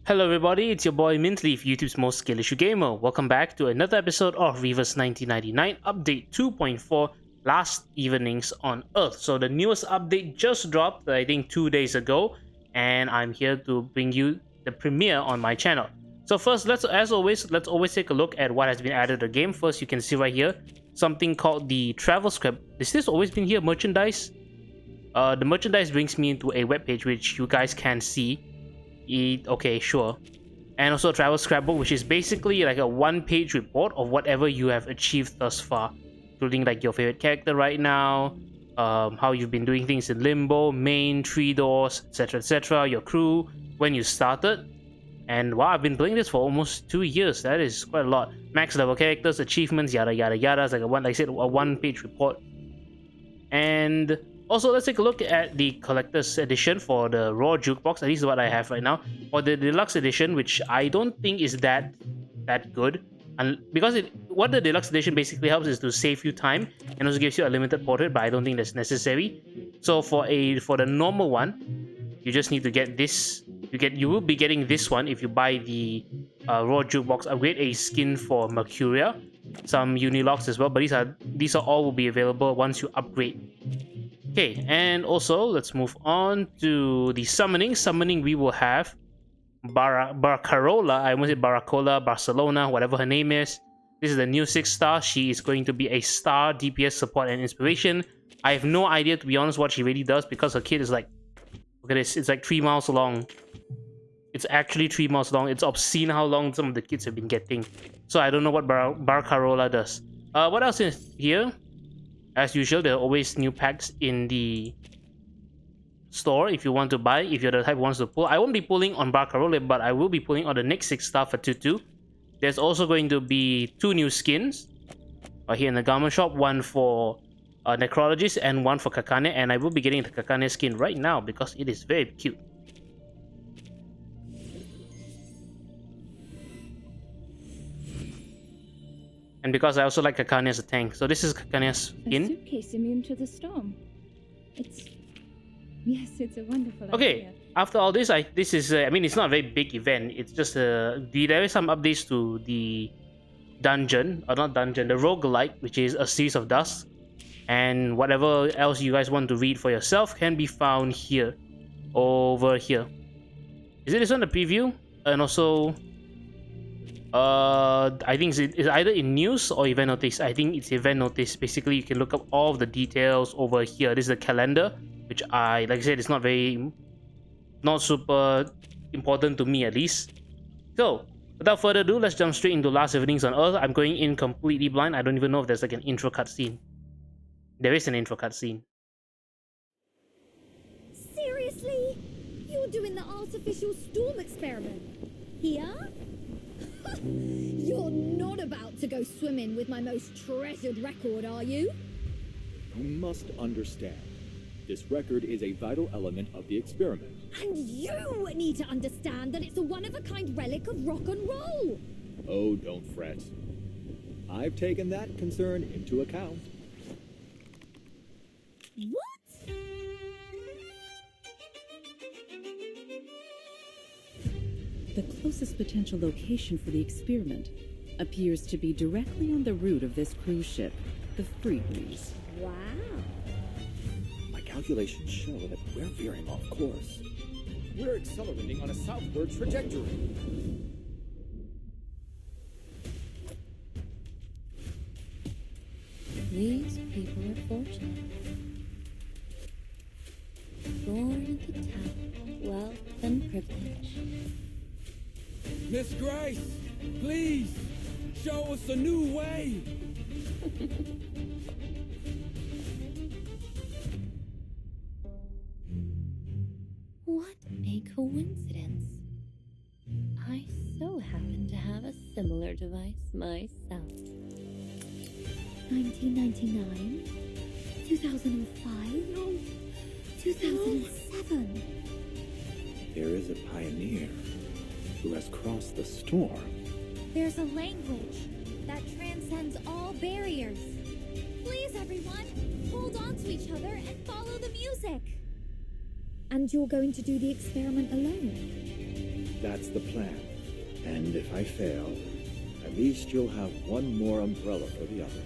Hello everybody, it's your boy Mintleaf, YouTube's most skill issue gamer. Welcome back to another episode of Reverse 1999 Update 2.4 Last Evenings on Earth. So the newest update just dropped, I think 2 days ago, and I'm here to bring you the premiere on my channel. So first, let's always take a look at what has been added to the game. First, you can see right here, something called the travel script. Has this always been here, merchandise? The merchandise brings me into a webpage which you guys can see. Okay, sure. And also a travel scrapbook, which is basically like a one-page report of whatever you have achieved thus far, including like your favorite character right now, how you've been doing things in Limbo, Main, Three Doors, etc., your crew, when you started. And wow, I've been playing this for almost 2 years. That is quite a lot. Max level characters, achievements, yada yada yada. It's like like I said, a one-page report. And also, let's take a look at the collector's edition for the Raw Jukebox. At least what I have right now. For the deluxe edition, which I don't think is that good, and because what the deluxe edition basically helps is to save you time and also gives you a limited portrait, but I don't think that's necessary. So for the normal one, you just need to get this. You will be getting this one if you buy the Raw Jukebox upgrade, a skin for Mercuria, some Unilocks as well. But these are all will be available once you upgrade. Okay, and also let's move on to the summoning. Summoning, we will have Barcarola. I almost said Barcarola, Barcelona, whatever her name is. This is the new 6-star. She is going to be a star DPS support and inspiration. I have no idea, to be honest, what she really does, because her kit is like, look at this, it's like 3 miles long. It's actually 3 miles long. It's obscene how long some of the kits have been getting. So I don't know what Barcarola does. What else is here? As usual, there are always new packs in the store if you want to buy, if you're the type who wants to pull. I won't be pulling on Barcarola, but I will be pulling on the next 6-star Fatutu. There's also going to be 2 new skins here in the garment shop, one for Necrologist and one for Kakane, and I will be getting the Kakane skin right now because it is very cute. And because I also like Kakane as a tank. So this is Kakane's skin. A suitcase immune to the storm. Yes, it's a wonderful idea. After all this, this is I mean, it's not a very big event. It's just there is some updates to the dungeon, or not dungeon, the roguelike, which is a series of dust. And whatever else you guys want to read for yourself can be found here, over here. Is it this one, the preview? And also, I think it's either in news or event notice. I think it's event notice. Basically, you can look up all of the details over here. This is the calendar, which like I said, it's not super important to me, at least. So without further ado, let's jump straight into Last Evenings on Earth. I'm going in completely blind. I don't even know if there's like an intro cutscene. There is an intro cutscene. Seriously? You're doing the artificial storm experiment here? You're not about to go swimming with my most treasured record, are you? You must understand. This record is a vital element of the experiment. And you need to understand that it's a one-of-a-kind relic of rock and roll. Oh, don't fret. I've taken that concern into account. What? The closest potential location for the experiment appears to be directly on the route of this cruise ship, the Freebreeze. Wow. My calculations show that we're veering off course. We're accelerating on a southward trajectory. These people are fortunate. Born into talent, wealth, and privilege. Miss Grace, please, show us a new way. What a coincidence. I so happen to have a similar device myself. 1999, 2005, no, 2007. There is a pioneer who has crossed the storm. There's a language that transcends all barriers. Please, everyone, hold on to each other and follow the music. And you're going to do the experiment alone? That's the plan. And if I fail, at least you'll have one more umbrella for the others.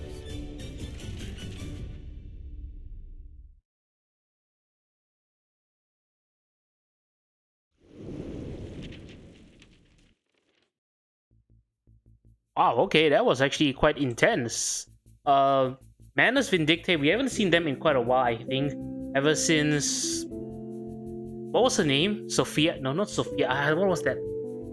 Wow, okay, that was actually quite intense. Manners Vindictive, we haven't seen them in quite a while, I think. Ever since... What was her name? Sophia? No, not Sophia. What was that?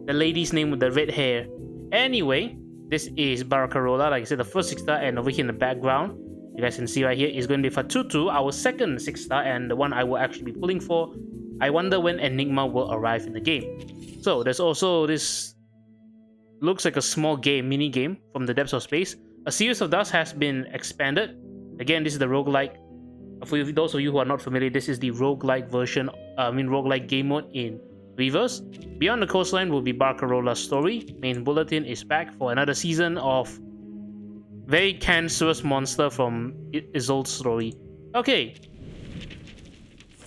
The lady's name with the red hair. Anyway, this is Barcarola, like I said, the first 6-star, and over here in the background, you guys can see right here, is going to be Fatutu, our second 6-star, and the one I will actually be pulling for. I wonder when Enigma will arrive in the game. So, there's also this... looks like a small game, mini game from the depths of space. A series of dust has been expanded. Again, this is the roguelike. For those of you who are not familiar, this is the roguelike version, roguelike game mode in Reverse. Beyond the Coastline will be Barcarola's story. Main Bulletin is back for another season of very cancerous monster from Isolde's story. Okay.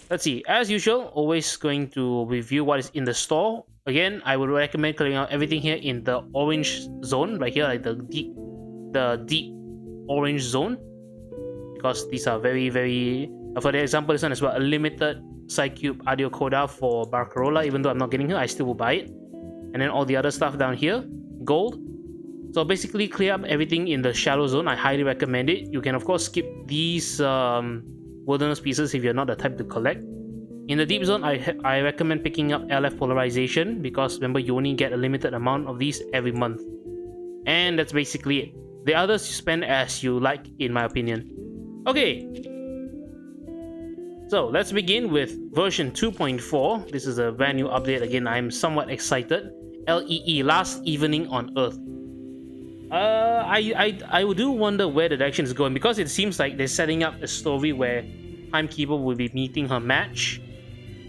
Let's see. As usual, always going to review what is in the store. Again, I would recommend clearing out everything here in the orange zone, right here, like the deep orange zone, because these are very, very. For the example, this one as well, a limited Psycube audio coda for Barcarola. Even though I'm not getting her, I still will buy it. And then all the other stuff down here, gold. So basically, clear up everything in the shallow zone. I highly recommend it. You can of course skip these wilderness pieces if you're not the type to collect. In the deep zone, I recommend picking up LF polarization, because remember, you only get a limited amount of these every month. And that's basically it. The others you spend as you like, in my opinion. Okay. So let's begin with version 2.4. This is a brand new update. Again, I'm somewhat excited. LEE, Last Evening on Earth. I do wonder where the direction is going, because it seems like they're setting up a story where Timekeeper will be meeting her match.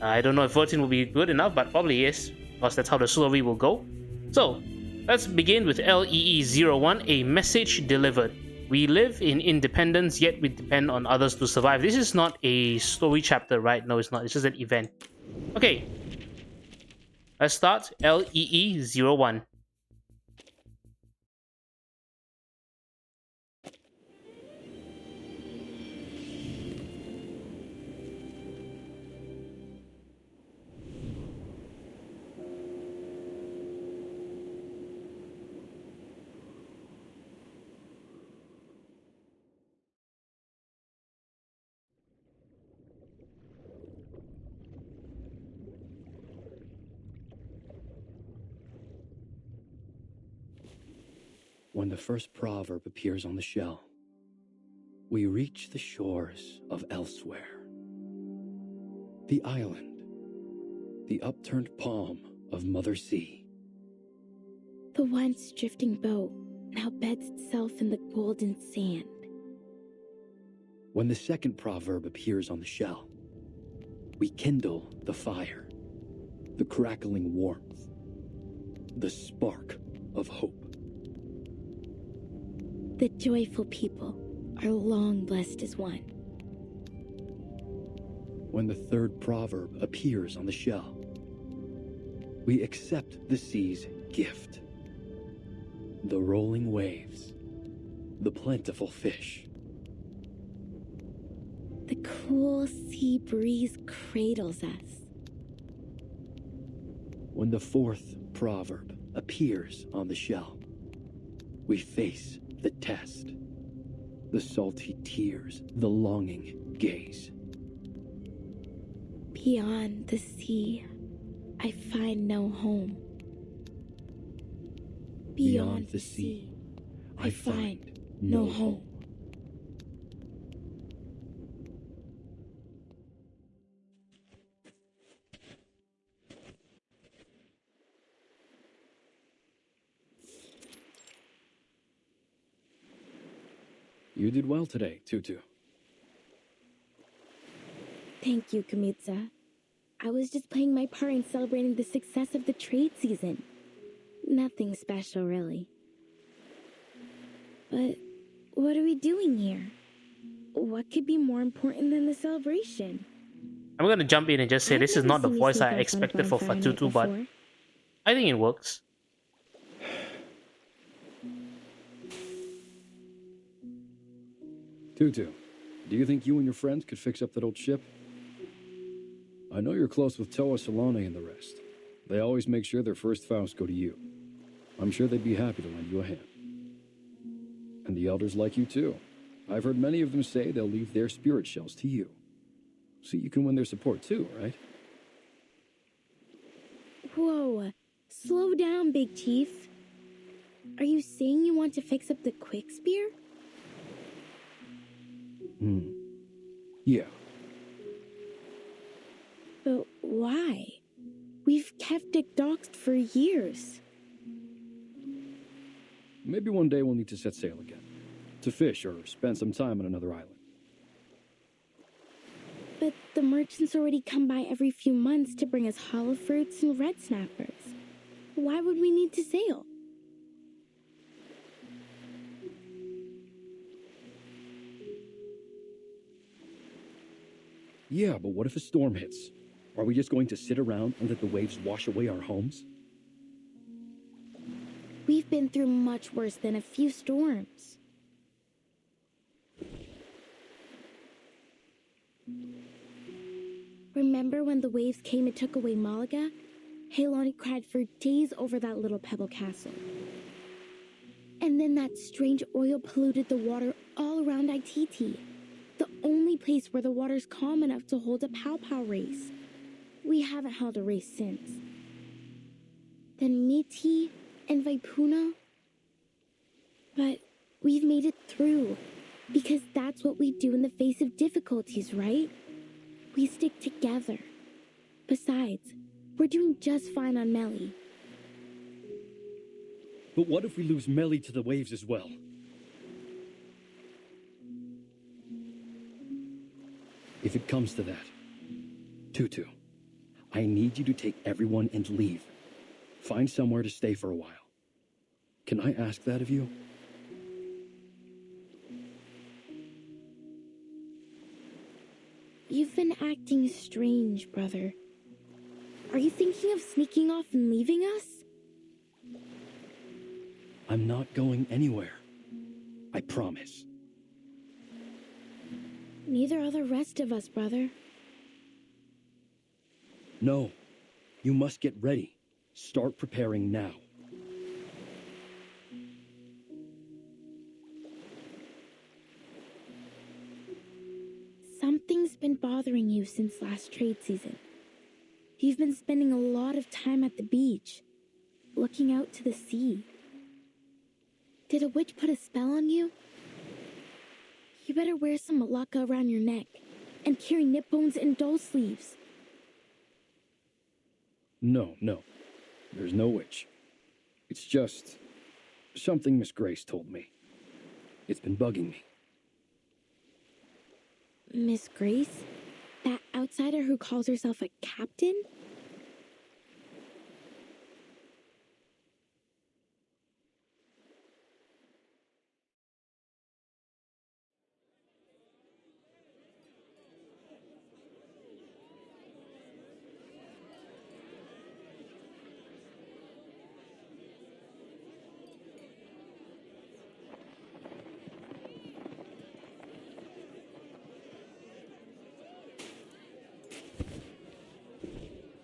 I don't know if 14 will be good enough, but probably is, because that's how the story will go. So, let's begin with LEE01, a message delivered. We live in independence, yet we depend on others to survive. This is not a story chapter, right? No, it's not. It's just an event. Okay. Let's start. LEE01. When the first proverb appears on the shell, we reach the shores of elsewhere. The island, the upturned palm of Mother Sea. The once drifting boat now beds itself in the golden sand. When the second proverb appears on the shell, we kindle the fire, the crackling warmth, the spark of hope. The joyful people are long blessed as one. When the third proverb appears on the shell, we accept the sea's gift. The rolling waves, the plentiful fish. The cool sea breeze cradles us. When the fourth proverb appears on the shell, we face the test, the salty tears, the longing gaze. Beyond the sea, I find no home. Beyond the sea, I find no home. You did well today, Tutu. Thank you, Kamitsa. I was just playing my part in celebrating the success of the trade season. Nothing special, really. But what are we doing here? What could be more important than the celebration? I'm gonna jump in and just say I've this is never not the seen you voice sneak I off on a expected for bonfire night Fatutu, but before. I think it works. Tutu, do you think you and your friends could fix up that old ship? I know you're close with Toa Solane and the rest. They always make sure their first vows go to you. I'm sure they'd be happy to lend you a hand. And the elders like you too. I've heard many of them say they'll leave their spirit shells to you. So you can win their support too, right? Whoa, slow down, Big Chief. Are you saying you want to fix up the quick spear? Yeah. But why? We've kept it docked for years. Maybe one day we'll need to set sail again. To fish or spend some time on another island. But the merchants already come by every few months to bring us hollow fruits and red snappers. Why would we need to sail? Yeah, but what if a storm hits? Are we just going to sit around and let the waves wash away our homes? We've been through much worse than a few storms. Remember when the waves came and took away Malaga? Haloni cried for days over that little pebble castle. And then that strange oil polluted the water all around Ititi, the only place where the water's calm enough to hold a pow-pow race. We haven't held a race since. Then Miti and Vaipuna. But we've made it through, because that's what we do in the face of difficulties, right? We stick together. Besides, we're doing just fine on Melly. But what if we lose Melly to the waves as well? If it comes to that, Tutu, I need you to take everyone and leave. Find somewhere to stay for a while. Can I ask that of you? You've been acting strange, brother. Are you thinking of sneaking off and leaving us? I'm not going anywhere. I promise. Neither are the rest of us, brother. No. You must get ready. Start preparing now. Something's been bothering you since last trade season. You've been spending a lot of time at the beach, looking out to the sea. Did a witch put a spell on you? You better wear some malacca around your neck and carry nip bones and doll sleeves. No. There's no witch. It's just something Miss Grace told me. It's been bugging me. Miss Grace? That outsider who calls herself a captain?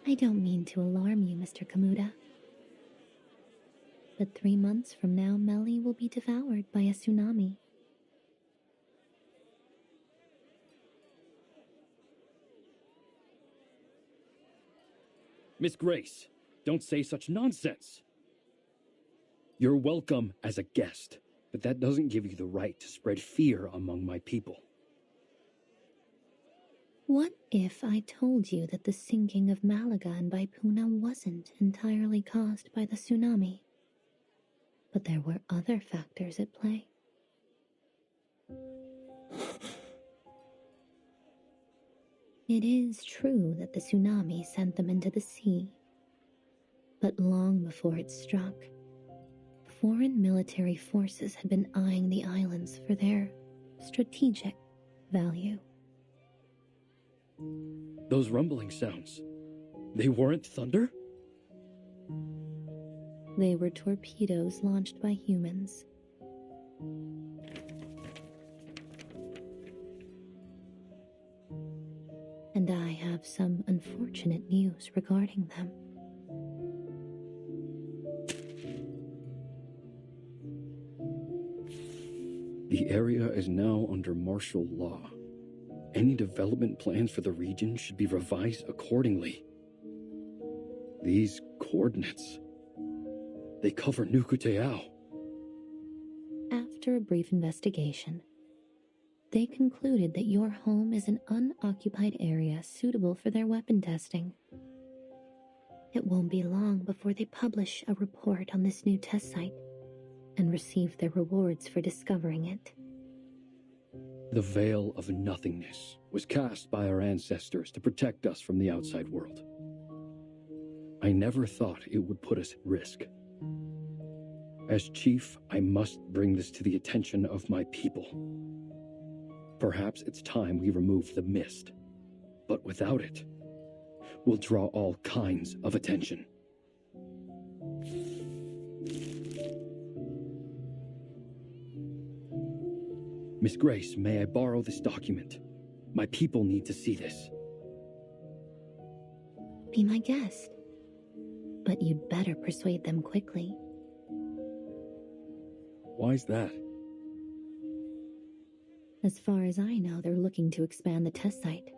I don't mean to alarm you, Mr. Kamuda. But 3 months from now, Melly will be devoured by a tsunami. Miss Grace, don't say such nonsense. You're welcome as a guest, but that doesn't give you the right to spread fear among my people. What if I told you that the sinking of Malaga and Vaipuna wasn't entirely caused by the tsunami, but there were other factors at play? It is true that the tsunami sent them into the sea, but long before it struck, foreign military forces had been eyeing the islands for their strategic value. Those rumbling sounds, they weren't thunder? They were torpedoes launched by humans. And I have some unfortunate news regarding them. The area is now under martial law. Any development plans for the region should be revised accordingly. These coordinates, they cover Nukuteao. After a brief investigation, they concluded that your home is an unoccupied area suitable for their weapon testing. It won't be long before they publish a report on this new test site and receive their rewards for discovering it. The veil of nothingness was cast by our ancestors to protect us from the outside world. I never thought it would put us at risk. As chief, I must bring this to the attention of my people. Perhaps it's time we remove the mist, but without it, we'll draw all kinds of attention. Miss Grace, may I borrow this document? My people need to see this. Be my guest. But you'd better persuade them quickly. Why's that? As far as I know, they're looking to expand the test site.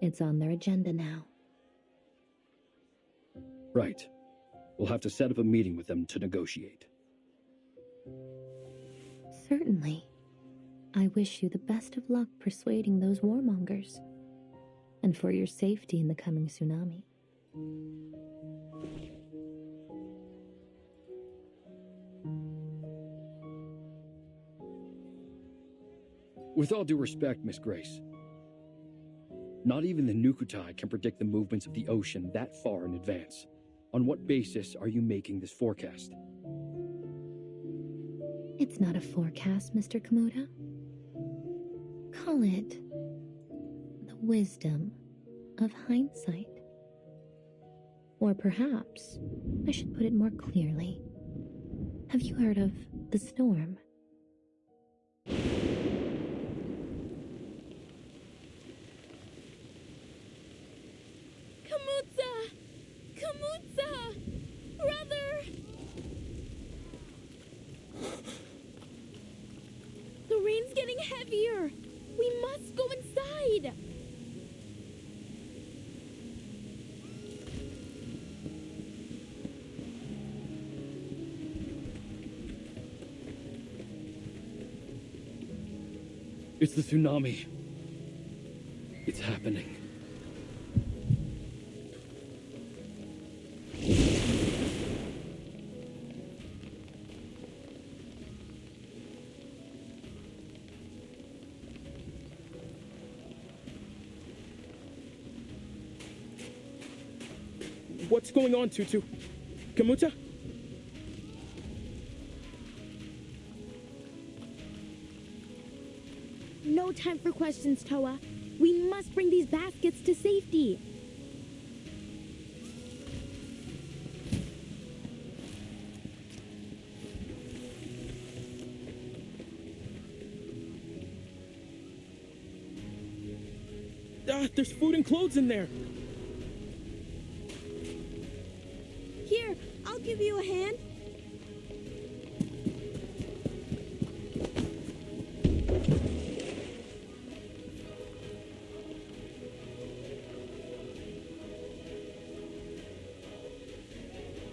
It's on their agenda now. Right. We'll have to set up a meeting with them to negotiate. Certainly. I wish you the best of luck persuading those warmongers. And for your safety in the coming tsunami. With all due respect, Miss Grace, not even the Nukutai can predict the movements of the ocean that far in advance. On what basis are you making this forecast? It's not a forecast, Mr. Kamuta. Call it the wisdom of hindsight. Or perhaps I should put it more clearly. Have you heard of the storm? Kamutsa! Kamutsa! Brother! The rain's getting heavier! We must go inside! It's the tsunami. It's happening. What's going on, Tutu? Kamuta? No time for questions, Toa. We must bring these baskets to safety. There's food and clothes in there. Here, I'll give you a hand.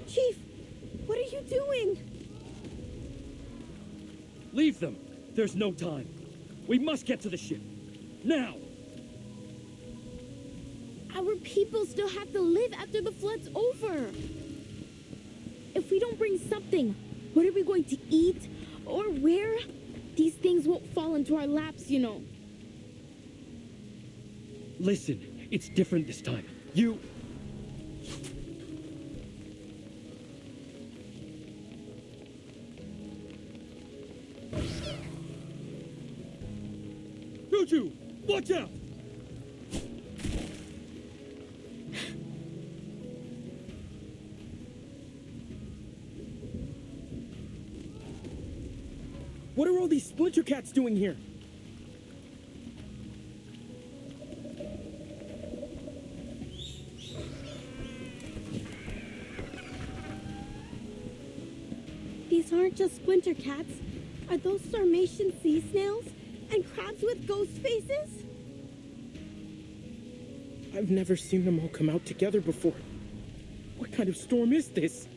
Chief, what are you doing? Leave them! There's no time. We must get to the ship. Now! Our people still have to live after the flood's over. If we don't bring something, what are we going to eat? Or where? These things won't fall into our laps, you know. Listen, it's different this time. You... Tutu! Watch out! What are all these splinter cats doing here? These aren't just splinter cats. Are those Sarmatian sea snails? And crabs with ghost faces? I've never seen them all come out together before. What kind of storm is this?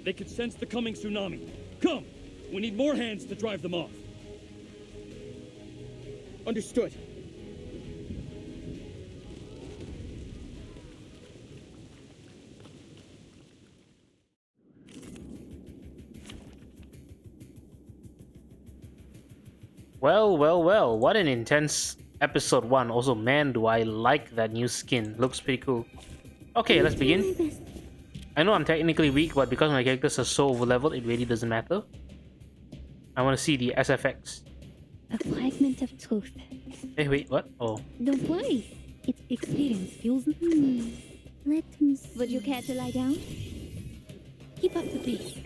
They could sense the coming tsunami. Come! We need more hands to drive them off. Understood. Well, what an intense episode 1. Also, man, do I like that new skin. Looks pretty cool. Okay, let's begin. I know I'm technically weak, but because my characters are so overleveled, it really doesn't matter. I want to see the SFX. A fragment of truth. Hey, wait, what? Oh. Don't worry. Its experience fuels me. Let me see. Would you care to lie down? Keep up the pace.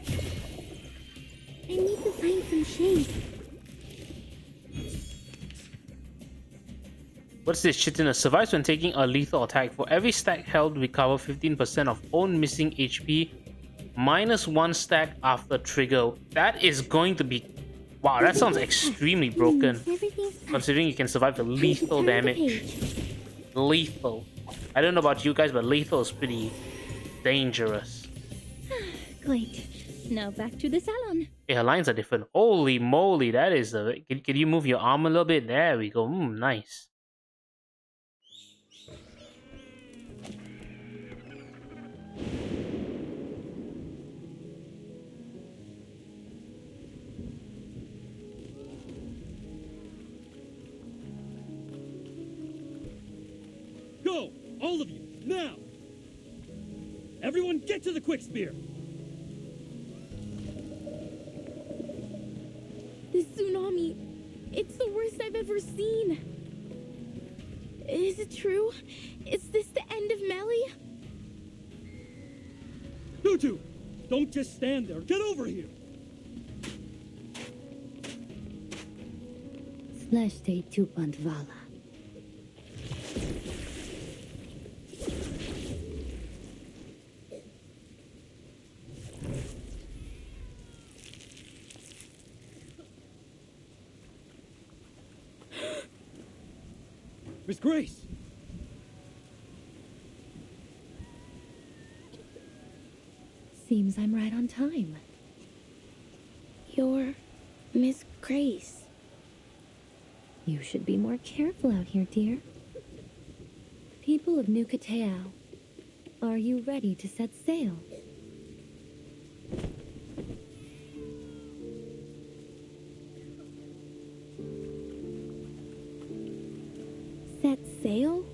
I need to find some shade. What's this? Chitina survives when taking a lethal attack. For every stack held, recover 15% of own missing HP, minus 1 stack after trigger. That is going to be... Wow, that sounds extremely broken. Considering you can survive the lethal damage. Lethal. I don't know about you guys, but lethal is pretty dangerous. Great. Now back to the salon. Okay, her lines are different. Holy moly, that is a... Can you move your arm a little bit? There we go. Nice. Go! All of you, now! Everyone get to the quick spear! This tsunami, it's the worst I've ever seen. Is it true? Is this the end of Melly? Tutu! Don't just stand there, get over here! Slash day 2 Vala. Miss Grace! Seems I'm right on time. You're Miss Grace. You should be more careful out here, dear. People of New Katao, are you ready to set sail? Set sail?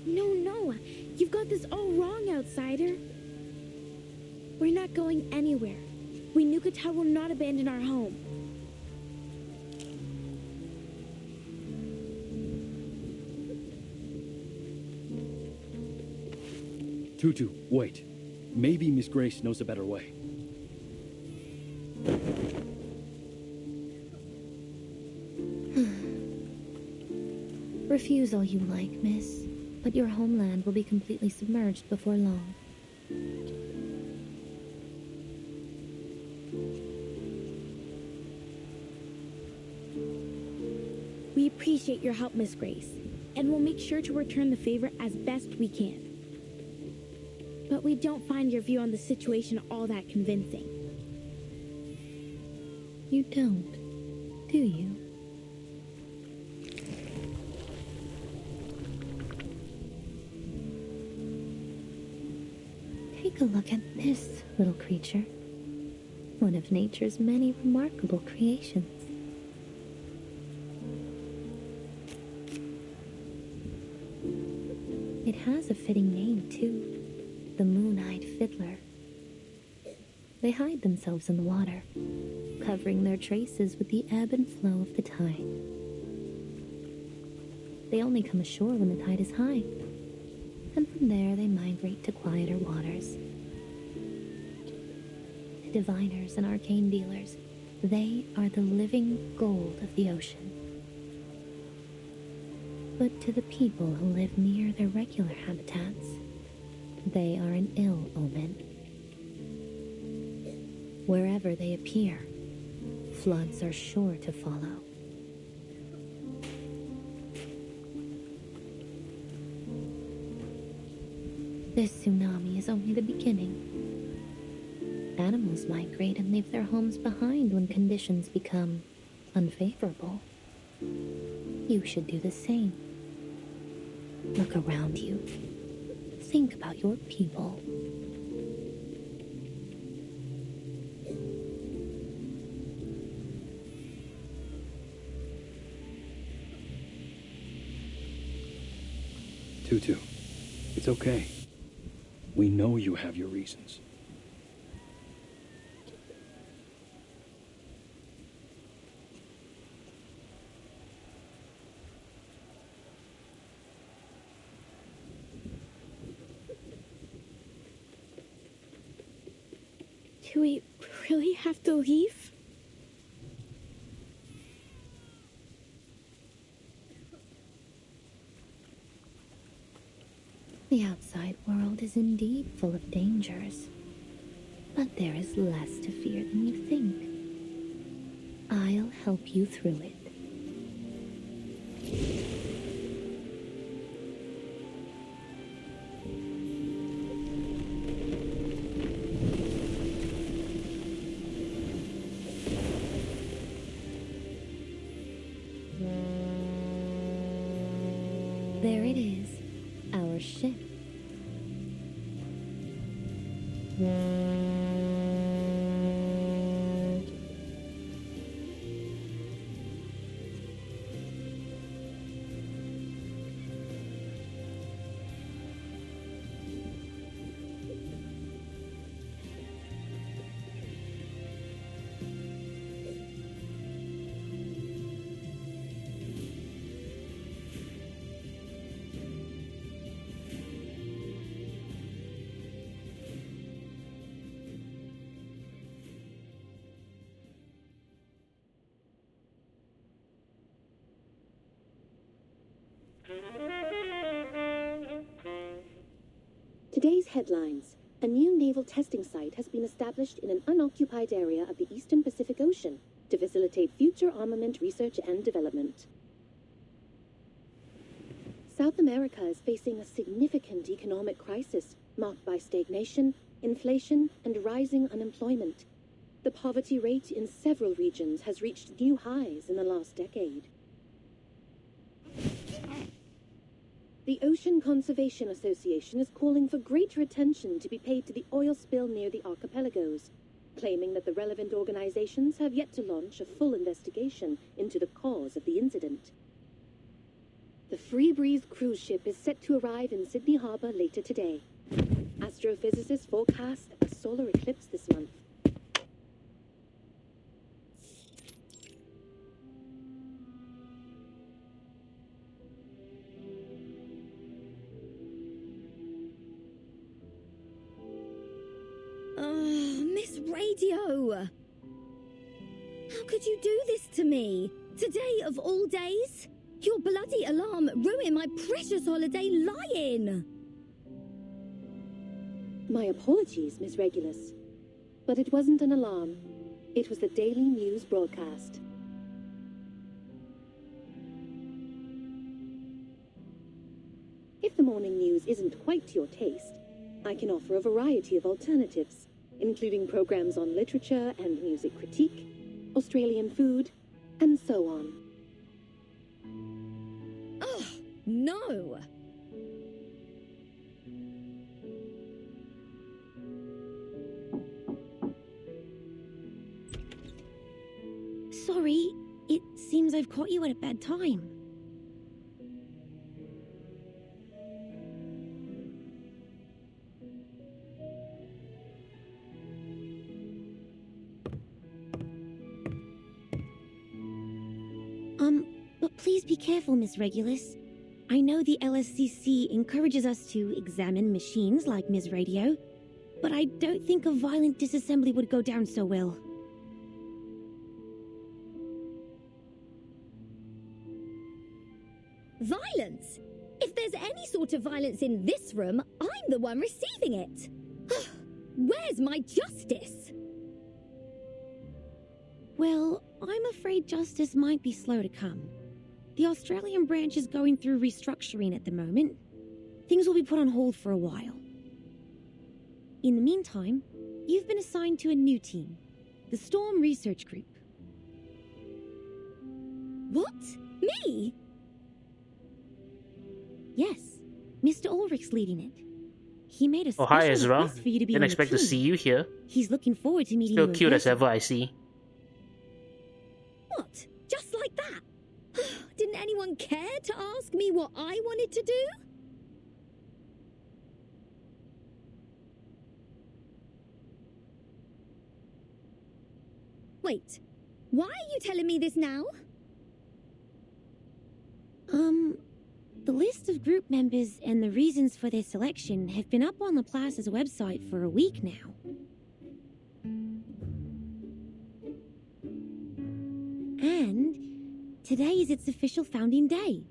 No. You've got this all wrong, outsider. We're not going anywhere. We New Katao will not abandon our home. Tutu, wait. Maybe Miss Grace knows a better way. Refuse all you like, miss, but your homeland will be completely submerged before long. We appreciate your help, Miss Grace, and we'll make sure to return the favor as best we can. But we don't find your view on the situation all that convincing. You don't, do you? Take a look at this little creature. One of nature's many remarkable creations. It has a fitting name, too. The moon-eyed fiddler. They hide themselves in the water, covering their traces with the ebb and flow of the tide. They only come ashore when the tide is high, and from there they migrate to quieter waters. The diviners and arcane dealers, they are the living gold of the ocean. But to the people who live near their regular habitats, they are an ill omen. Wherever they appear, floods are sure to follow. This tsunami is only the beginning. Animals migrate and leave their homes behind when conditions become unfavorable. You should do the same. Look around you. Think about your people. Tutu, it's okay. We know you have your reasons. Do we really have to leave? The outside world is indeed full of dangers, but there is less to fear than you think. I'll help you through it. There it is, our ship. Today's headlines. A new naval testing site has been established in an unoccupied area of the Eastern Pacific Ocean to facilitate future armament research and development. South America is facing a significant economic crisis marked by stagnation, inflation, and rising unemployment. The poverty rate in several regions has reached new highs in the last decade. The Ocean Conservation Association is calling for greater attention to be paid to the oil spill near the archipelagos, claiming that the relevant organizations have yet to launch a full investigation into the cause of the incident. The Free Breeze cruise ship is set to arrive in Sydney Harbour later today. Astrophysicists forecast a solar eclipse this month. Miss Radio! How could you do this to me? Today of all days? Your bloody alarm ruined my precious holiday lying! My apologies, Miss Regulus. But it wasn't an alarm. It was the daily news broadcast. If the morning news isn't quite to your taste, I can offer a variety of alternatives, including programs on literature and music critique, Australian food, and so on. Ugh, no! Sorry, it seems I've caught you at a bad time. But please be careful, Miss Regulus. I know the LSCC encourages us to examine machines like Ms. Radio, but I don't think a violent disassembly would go down so well. Violence? If there's any sort of violence in this room, I'm the one receiving it. Where's my justice? Well, I'm afraid justice might be slow to come. The Australian branch is going through restructuring at the moment. Things will be put on hold for a while. In the meantime, you've been assigned to a new team, the Storm Research Group. What? Me? Yes, Mr. Ulrich's leading it. He made a Oh, special hi Ezra. request for you to be Didn't on the expect to team. see you here. He's looking forward to meeting Still you in cute as person. ever, I see. What? Just like that? Didn't anyone care to ask me what I wanted to do? Wait, why are you telling me this now? The list of group members and the reasons for their selection have been up on Laplace's website for a week now. And today is its official founding day.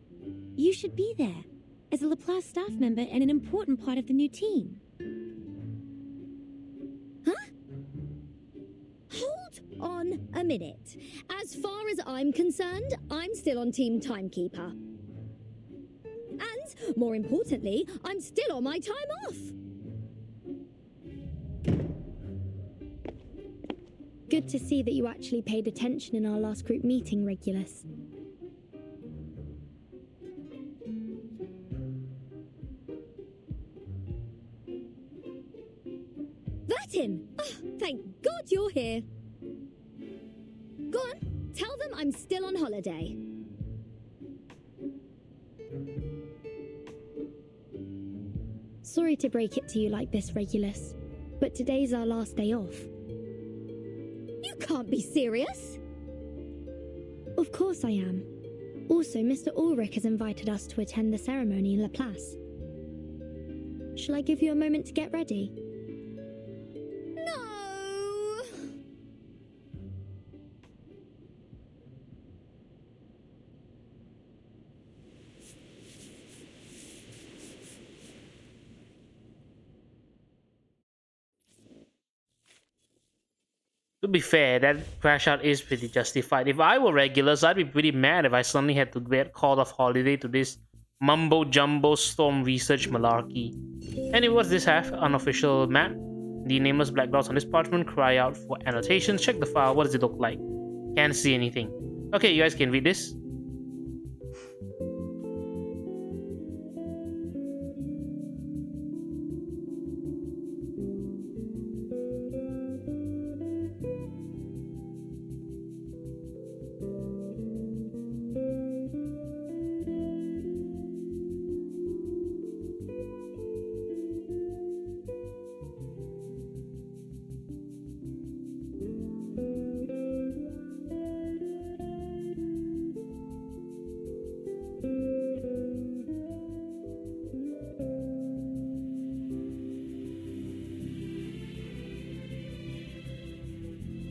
You should be there, as a Laplace staff member and an important part of the new team. Hold on a minute. As far as I'm concerned, I'm still on Team Timekeeper. And, more importantly, I'm still on my time off. Good to see that you actually paid attention in our last group meeting, Regulus. That's him! Oh, thank God you're here. Go on, tell them I'm still on holiday. Sorry to break it to you like this, Regulus, but today's our last day off. You can't be serious. Of course I am. Also, Mr. Ulrich has invited us to attend the ceremony in Laplace. Shall I give you a moment to get ready? No! To be fair, that crash out is pretty justified. If I were Regulus, I'd be pretty mad if I suddenly had to get called off holiday to this mumbo-jumbo storm research malarkey. Anyway, what's this have? Unofficial map. The nameless black dots on this parchment cry out for annotations. Check the file. What does it look like? Can't see anything. Okay, you guys can read this.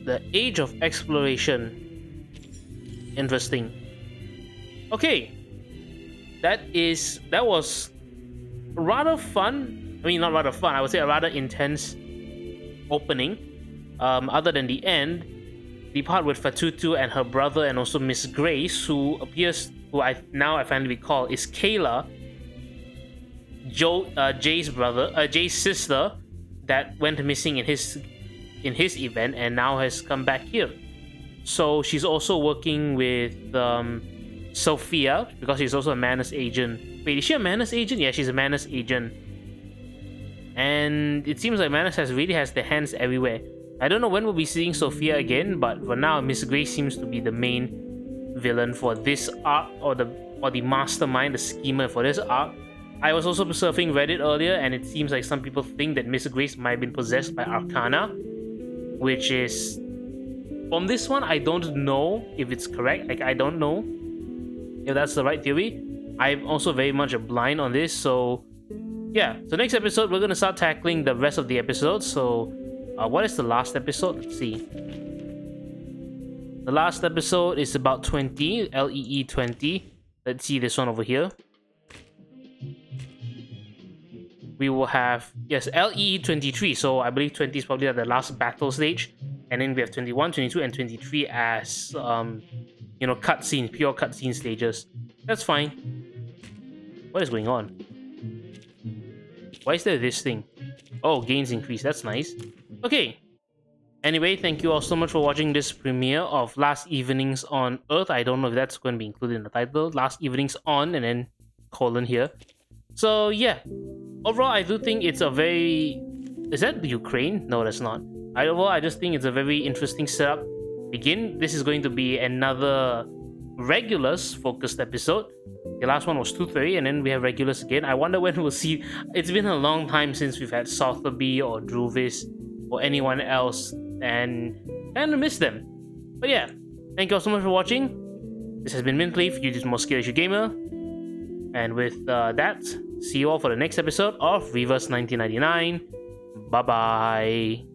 The Age of Exploration. Interesting. Okay. That was rather fun. I mean, not rather fun. I would say a rather intense opening. Other than the end, the part with Fatutu and her brother, and also Miss Grace, who I finally recall is Kayla, Jay's sister, that went missing in his event and now has come back here. So she's also working with Sophia, because she's also a Manus agent. Wait, is she a Manus agent? Yeah, she's a Manus agent. And it seems like Manus really has their hands everywhere. I don't know when we'll be seeing Sophia again, but for now, Miss Grace seems to be the main villain for this arc, or the mastermind, the schemer for this arc. I was also surfing Reddit earlier, and it seems like some people think that Miss Grace might have been possessed by Arcana, which is, from this one, I don't know if it's correct. Like, I don't know if that's the right theory. I'm also very much a blind on this, so yeah. So next episode, we're gonna start tackling the rest of the episodes. So, what is the last episode? Let's see. The last episode is about 20, LEE 20. Let's see this one over here. We will have, yes, LEE 23. So I believe 20 is probably at the last battle stage. And then we have 21, 22, and 23 as, you know, cutscenes, pure cutscene stages. That's fine. What is going on? Why is there this thing? Oh, gains increase. That's nice. Okay. Anyway, thank you all so much for watching this premiere of Last Evenings on Earth. I don't know if that's going to be included in the title. Last Evenings on, and then colon here. So, yeah. Overall, I do think it's a very... Is that Ukraine? No, that's not. Overall, I just think it's a very interesting setup. This is going to be another Regulus-focused episode. The last one was 230, and then we have Regulus again. I wonder when we'll see... It's been a long time since we've had Sotheby or Druvis or anyone else, and kind of miss them. But yeah, thank you all so much for watching. This has been Mintleaf, YouTube's most skilled gamer. And with that, see you all for the next episode of Reverse 1999. Bye-bye.